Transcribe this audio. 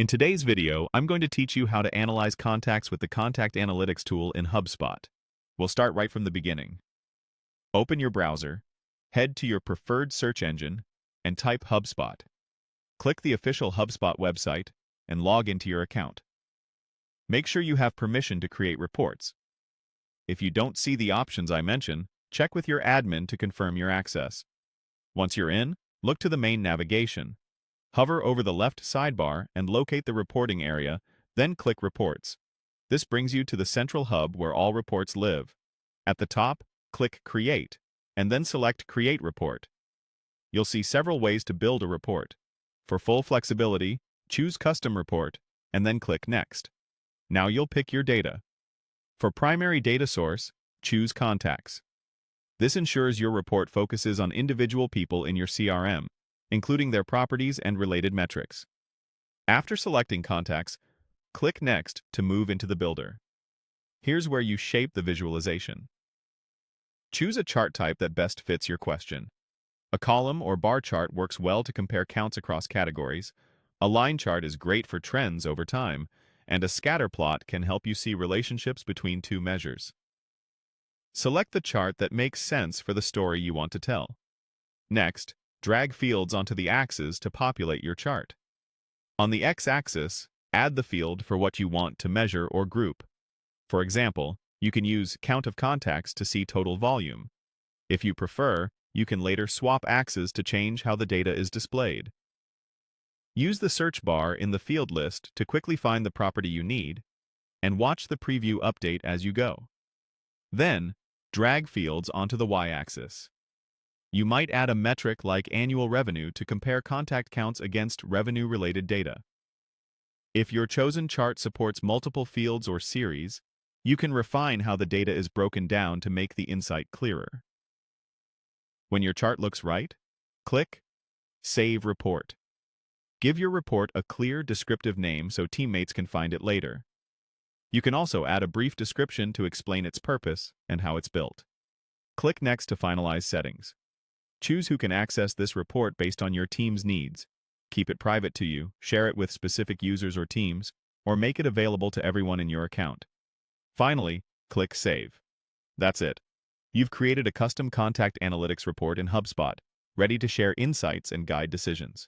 In today's video, I'm going to teach you how to analyze contacts with the Contact Analytics tool in HubSpot. We'll start right from the beginning. Open your browser, head to your preferred search engine, and type HubSpot. Click the official HubSpot website and log into your account. Make sure you have permission to create reports. If you don't see the options I mention, check with your admin to confirm your access. Once you're in, look to the main navigation. Hover over the left sidebar and locate the reporting area, then click Reports. This brings you to the central hub where all reports live. At the top, click Create, and then select Create Report. You'll see several ways to build a report. For full flexibility, choose Custom Report, and then click Next. Now you'll pick your data. For primary data source, choose Contacts. This ensures your report focuses on individual people in your CRM, including their properties and related metrics. After selecting contacts, click Next to move into the builder. Here's where you shape the visualization. Choose a chart type that best fits your question. A column or bar chart works well to compare counts across categories, a line chart is great for trends over time, and a scatter plot can help you see relationships between two measures. Select the chart that makes sense for the story you want to tell. Next, drag fields onto the axes to populate your chart. On the x-axis, add the field for what you want to measure or group. For example, you can use Count of Contacts to see total volume. If you prefer, you can later swap axes to change how the data is displayed. Use the search bar in the field list to quickly find the property you need, and watch the preview update as you go. Then, drag fields onto the y-axis. You might add a metric like annual revenue to compare contact counts against revenue-related data. If your chosen chart supports multiple fields or series, you can refine how the data is broken down to make the insight clearer. When your chart looks right, click Save Report. Give your report a clear, descriptive name so teammates can find it later. You can also add a brief description to explain its purpose and how it's built. Click Next to finalize settings. Choose who can access this report based on your team's needs. Keep it private to you, share it with specific users or teams, or make it available to everyone in your account. Finally, click Save. That's it. You've created a custom contact analytics report in HubSpot, ready to share insights and guide decisions.